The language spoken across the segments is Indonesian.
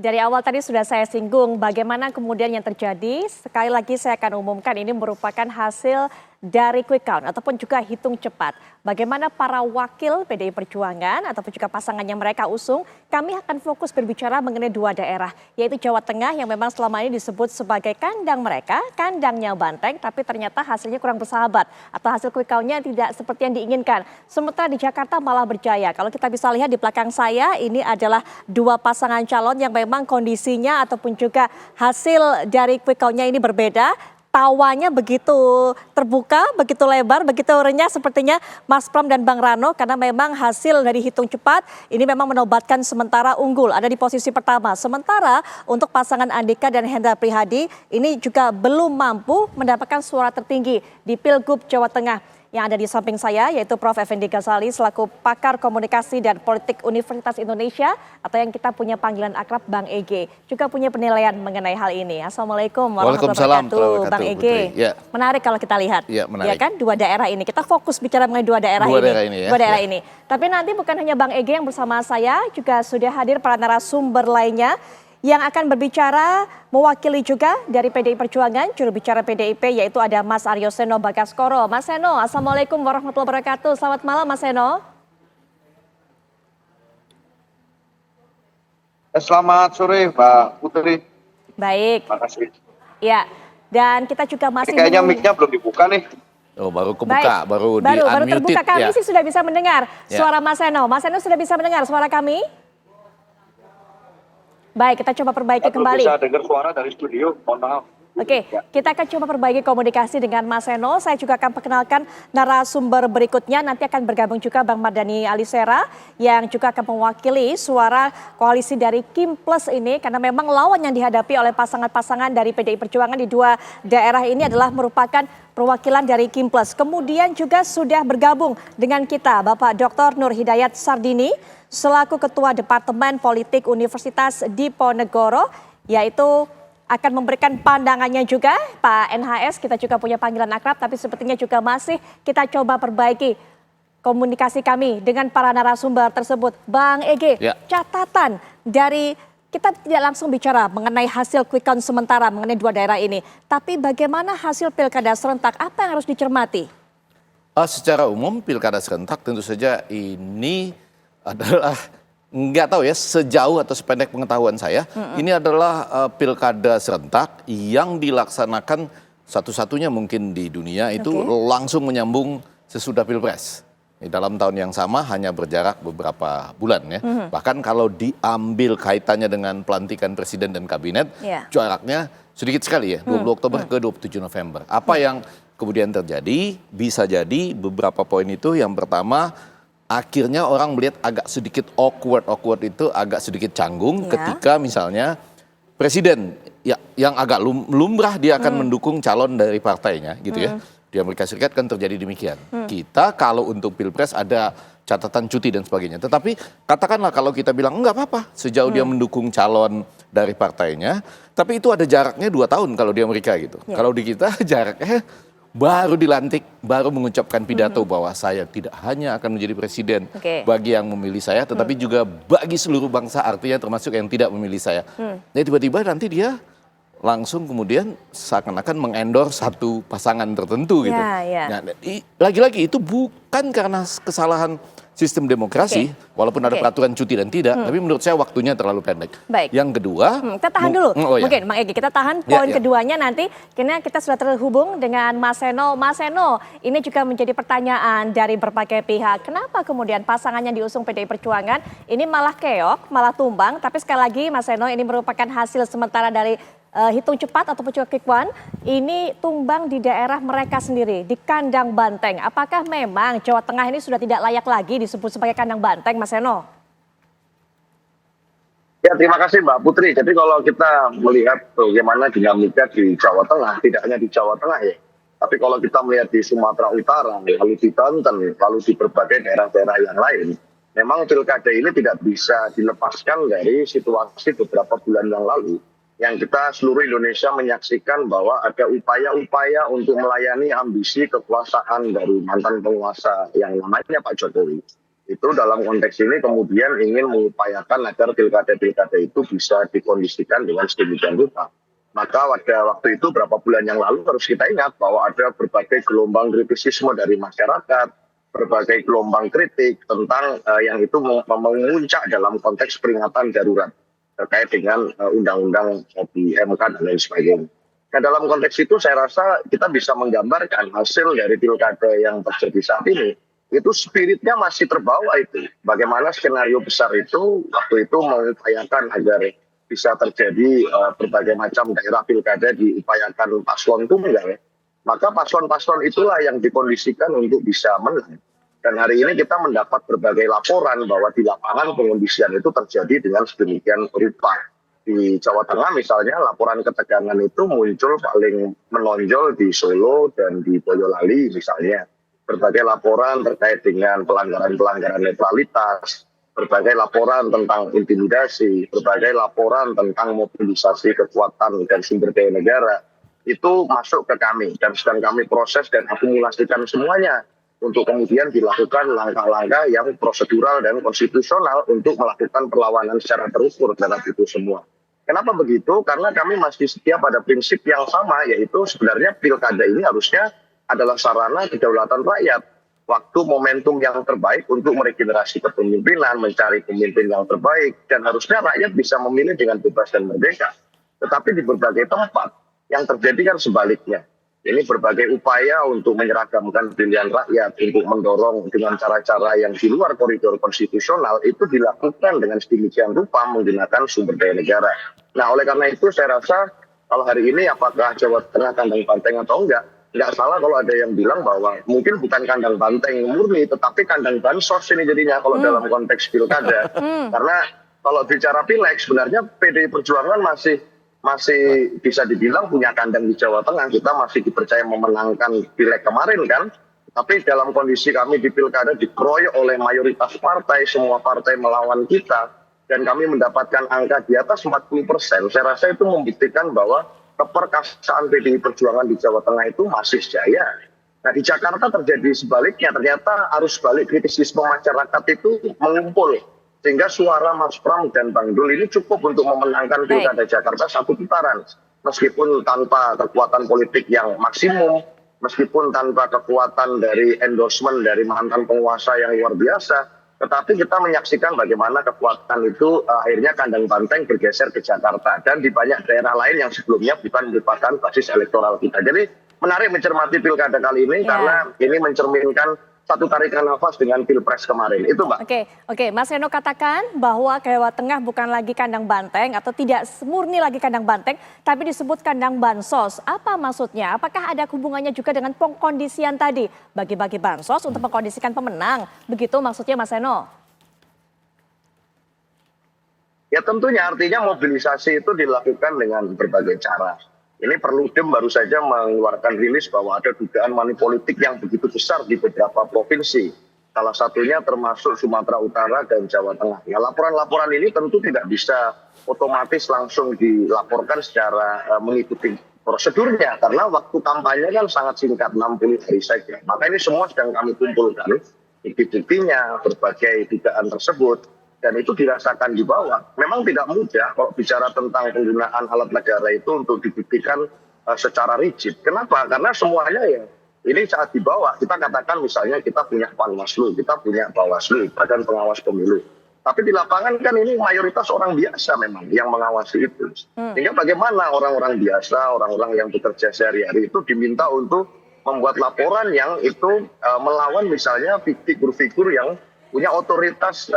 Dari awal tadi sudah saya singgung bagaimana kemudian yang terjadi. Sekali lagi saya akan umumkan ini merupakan hasil dari quick count ataupun juga hitung cepat. Bagaimana para wakil PDI Perjuangan ataupun juga pasangan yang mereka usung, kami akan fokus berbicara mengenai dua daerah, yaitu Jawa Tengah yang memang selama ini disebut sebagai kandang mereka, kandangnya Banteng, tapi ternyata hasilnya kurang bersahabat atau hasil quick count-nya tidak seperti yang diinginkan. Sementara di Jakarta malah berjaya. Kalau kita bisa lihat di belakang saya, ini adalah dua pasangan calon yang memang kondisinya ataupun juga hasil dari quick count-nya ini berbeda. Tawanya begitu terbuka, begitu lebar, begitu renyah sepertinya Mas Pram dan Bang Rano, karena memang hasil dari hitung cepat ini memang menobatkan sementara unggul ada di posisi pertama. Sementara untuk pasangan Andika dan Hendra Prihadi ini juga belum mampu mendapatkan suara tertinggi di Pilgub Jawa Tengah. Yang ada di samping saya yaitu Prof. Effendi Ghazali selaku pakar komunikasi dan politik Universitas Indonesia atau yang kita punya panggilan akrab Bang EG. Juga punya penilaian mengenai hal ini. Assalamualaikum warahmatullahi wabarakatuh. Bang EG, ya. Menarik kalau kita lihat. Ya, menarik. Ya kan, dua daerah ini. Kita fokus bicara mengenai dua daerah ini. Dua daerah ini. Tapi nanti bukan hanya Bang EG yang bersama saya, juga sudah hadir para narasumber lainnya yang akan berbicara mewakili juga dari PDI Perjuangan, juru bicara PDIP yaitu ada Mas Aryo Seno Bagaskoro. Mas Seno, Assalamualaikum warahmatullahi wabarakatuh. Selamat malam Mas Seno. Selamat sore Mbak Putri. Baik. Terima kasih. Ya, dan kita juga masih kayaknya mic-nya belum dibuka nih. Oh, baru kebuka, baik. baru terbuka. Kami sih sudah bisa mendengar suara Mas Seno. Mas Seno sudah bisa mendengar suara kami? Baik, kita coba perbaiki kembali. Bisa dengar suara dari studio, mohon maaf. Oke, kita akan coba perbaiki komunikasi dengan Mas Seno. Saya juga akan perkenalkan narasumber berikutnya. Nanti akan bergabung juga Bang Mardhani Alisera yang juga akan mewakili suara koalisi dari Kim Plus ini. Karena memang lawan yang dihadapi oleh pasangan-pasangan dari PDI Perjuangan di dua daerah ini adalah merupakan perwakilan dari Kim Plus. Kemudian juga sudah bergabung dengan kita Bapak Dr. Nur Hidayat Sardini selaku Ketua Departemen Politik Universitas Diponegoro, yaitu akan memberikan pandangannya juga Pak NHS. Kita juga punya panggilan akrab, tapi sepertinya juga masih kita coba perbaiki komunikasi kami dengan para narasumber tersebut. Bang EG, catatan dari kita tidak langsung bicara mengenai hasil quick count sementara mengenai dua daerah ini, tapi bagaimana hasil pilkada serentak, apa yang harus dicermati? Secara umum pilkada serentak tentu saja ini adalah nggak tahu ya, sejauh atau sependek pengetahuan saya, ini adalah pilkada serentak yang dilaksanakan satu-satunya mungkin di dunia itu langsung menyambung sesudah pilpres. Dalam tahun yang sama hanya berjarak beberapa bulan ya. Bahkan kalau diambil kaitannya dengan pelantikan presiden dan kabinet, jaraknya sedikit sekali ya, 20 Oktober ke 27 November. Apa yang kemudian terjadi? Bisa jadi beberapa poin itu. Yang pertama, akhirnya orang melihat agak sedikit awkward itu agak sedikit canggung ketika misalnya presiden yang agak lumrah dia akan mendukung calon dari partainya gitu ya. Di Amerika Serikat kan terjadi demikian. Kita kalau untuk pilpres ada catatan cuti dan sebagainya. Tetapi katakanlah kalau kita bilang enggak apa-apa sejauh dia mendukung calon dari partainya, tapi itu ada jaraknya 2 tahun kalau di Amerika gitu. Kalau di kita jaraknya baru dilantik, baru mengucapkan pidato bahwa saya tidak hanya akan menjadi presiden bagi yang memilih saya, tetapi juga bagi seluruh bangsa, artinya termasuk yang tidak memilih saya. Nah tiba-tiba nanti dia langsung kemudian seakan-akan mengendorse satu pasangan tertentu gitu. Nah, lagi-lagi itu bukan karena kesalahan sistem demokrasi, walaupun ada peraturan cuti dan tidak, tapi menurut saya waktunya terlalu pendek. Yang kedua, kita tahan dulu, mungkin Bang Egy, kita tahan poin keduanya nanti, karena kita sudah terhubung dengan Mas Seno. Mas Seno, ini juga menjadi pertanyaan dari berbagai pihak. Kenapa kemudian pasangan yang diusung PDI Perjuangan ini malah keok, malah tumbang, tapi sekali lagi Mas Seno ini merupakan hasil sementara dari hitung cepat ataupun juga quick count, ini tumbang di daerah mereka sendiri, di kandang Banteng. Apakah memang Jawa Tengah ini sudah tidak layak lagi disebut sebagai kandang Banteng, Mas Seno? Ya, terima kasih Mbak Putri. Jadi kalau kita melihat bagaimana dinamika di Jawa Tengah, tidak hanya di Jawa Tengah ya, tapi kalau kita melihat di Sumatera Utara, lalu di Banten, lalu di berbagai daerah-daerah yang lain, memang pilkada ini tidak bisa dilepaskan dari situasi beberapa bulan yang lalu, yang kita seluruh Indonesia menyaksikan bahwa ada upaya-upaya untuk melayani ambisi kekuasaan dari mantan penguasa yang namanya Pak Jokowi. Itu dalam konteks ini kemudian ingin mengupayakan agar pilkada-pilkada itu bisa dikondisikan dengan sedemikian rupa. Maka pada waktu itu berapa bulan yang lalu harus kita ingat bahwa ada berbagai gelombang kritisisme dari masyarakat, berbagai gelombang kritik tentang yang itu memuncak dalam konteks peringatan darurat terkait dengan undang-undang di MK dan lain sebagainya. Nah dalam konteks itu saya rasa kita bisa menggambarkan hasil dari pilkada yang terjadi saat ini, itu spiritnya masih terbawa itu. Bagaimana skenario besar itu waktu itu mengupayakan agar bisa terjadi berbagai macam daerah pilkada diupayakan paslon tunggal. Maka paslon-paslon itulah yang dikondisikan untuk bisa menang. Dan hari ini kita mendapat berbagai laporan bahwa di lapangan pengondisian itu terjadi dengan sedemikian rupa. Di Jawa Tengah misalnya laporan ketegangan itu muncul paling menonjol di Solo dan di Boyolali misalnya. Berbagai laporan terkait dengan pelanggaran-pelanggaran netralitas, berbagai laporan tentang intimidasi, berbagai laporan tentang mobilisasi kekuatan dan sumber daya negara, itu masuk ke kami dan sedang kami proses dan akumulasikan semuanya untuk kemudian dilakukan langkah-langkah yang prosedural dan konstitusional untuk melakukan perlawanan secara terukur terhadap itu semua. Kenapa begitu? Karena kami masih setia pada prinsip yang sama, yaitu sebenarnya pilkada ini harusnya adalah sarana kedaulatan rakyat. Waktu momentum yang terbaik untuk meregenerasi kepemimpinan, mencari pemimpin yang terbaik, dan harusnya rakyat bisa memilih dengan bebas dan merdeka. Tetapi di berbagai tempat yang terjadi kan sebaliknya. Ini berbagai upaya untuk menyeragamkan pilihan rakyat, untuk mendorong dengan cara-cara yang di luar koridor konstitusional, itu dilakukan dengan sedemikian rupa menggunakan sumber daya negara. Nah oleh karena itu saya rasa kalau hari ini apakah Jawa Tengah kandang banteng atau enggak salah kalau ada yang bilang bahwa mungkin bukan kandang banteng murni, tetapi kandang bansos ini jadinya kalau dalam konteks pilkada. Karena kalau bicara pileg sebenarnya PDI Perjuangan masih bisa dibilang punya kandang di Jawa Tengah. Kita masih dipercaya memenangkan pileg kemarin kan. Tapi dalam kondisi kami di pilkada dikeroyok oleh mayoritas partai, semua partai melawan kita, dan kami mendapatkan angka di atas 40%. Saya rasa itu membuktikan bahwa keperkasaan PDI Perjuangan di Jawa Tengah itu masih jaya. Nah di Jakarta terjadi sebaliknya, ternyata arus balik kritisisme masyarakat itu mengumpul. Sehingga suara Mas Pram dan Bang Dul ini cukup untuk memenangkan pilkada Jakarta satu putaran. Meskipun tanpa kekuatan politik yang maksimum, meskipun tanpa kekuatan dari endorsement dari mantan penguasa yang luar biasa, tetapi kita menyaksikan bagaimana kekuatan itu akhirnya kandang banteng bergeser ke Jakarta dan di banyak daerah lain yang sebelumnya bukan merupakan basis elektoral kita. Jadi menarik mencermati pilkada kali ini karena ini mencerminkan satu tarikan nafas dengan pilpres kemarin. Itu Mbak. Oke, Mas Seno katakan bahwa Jawa Tengah bukan lagi kandang banteng atau tidak murni lagi kandang banteng, tapi disebut kandang bansos. Apa maksudnya? Apakah ada hubungannya juga dengan pengkondisian tadi? Bagi-bagi bansos untuk mengkondisikan pemenang. Begitu maksudnya Mas Seno? Ya tentunya artinya mobilisasi itu dilakukan dengan berbagai cara. Ini Perludem baru saja mengeluarkan rilis bahwa ada dugaan money politik yang begitu besar di beberapa provinsi. Salah satunya termasuk Sumatera Utara dan Jawa Tengah. Ya, laporan-laporan ini tentu tidak bisa otomatis langsung dilaporkan secara mengikuti prosedurnya. Karena waktu kampanye kan sangat singkat, 60 hari saja. Maka ini semua sedang kami kumpulkan. Bukti-buktinya, berbagai dugaan tersebut. Dan itu dirasakan di bawah. Memang tidak mudah kalau bicara tentang penggunaan alat negara itu untuk dibuktikan secara rigid. Kenapa? Karena semuanya ya ini saat di bawah. Kita katakan misalnya kita punya Panwaslu, kita punya Bawaslu, Badan Pengawas Pemilu. Tapi di lapangan kan ini mayoritas orang biasa memang yang mengawasi itu. Sehingga bagaimana orang-orang biasa, orang-orang yang bekerja sehari-hari itu diminta untuk membuat laporan yang itu melawan misalnya figur-figur yang punya otoritas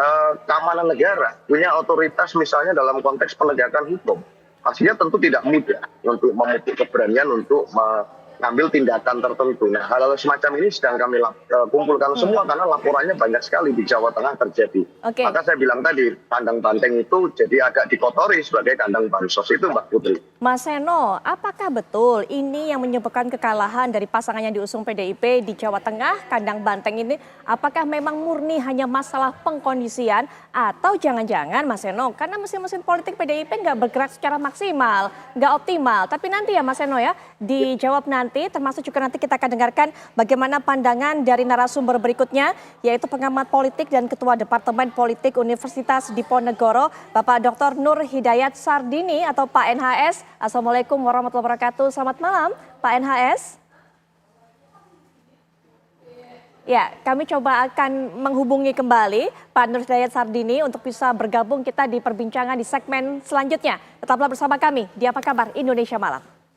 keamanan negara, punya otoritas misalnya dalam konteks penegakan hukum. Pastinya tentu tidak mudah untuk memupuk keberanian untuk mengambil tindakan tertentu. Nah, hal-hal semacam ini sedang kami kumpulkan semua karena laporannya banyak sekali di Jawa Tengah terjadi. Maka saya bilang tadi, kandang banteng itu jadi agak dikotori sebagai kandang bansos itu Mbak Putri. Mas Seno, apakah betul ini yang menyebabkan kekalahan dari pasangan yang diusung PDIP di Jawa Tengah, kandang banteng ini, apakah memang murni hanya masalah pengkondisian atau jangan-jangan Mas Seno, karena mesin-mesin politik PDIP nggak bergerak secara maksimal, nggak optimal, tapi nanti ya Mas Seno ya, dijawab nanti nanti, termasuk juga nanti kita akan dengarkan bagaimana pandangan dari narasumber berikutnya, yaitu pengamat politik dan Ketua Departemen Politik Universitas Diponegoro, Bapak Dr. Nur Hidayat Sardini atau Pak NHS. Assalamualaikum warahmatullahi wabarakatuh. Selamat malam, Pak NHS. Ya, kami coba akan menghubungi kembali Pak Nur Hidayat Sardini untuk bisa bergabung kita di perbincangan di segmen selanjutnya. Tetaplah bersama kami di Apa Kabar Indonesia Malam.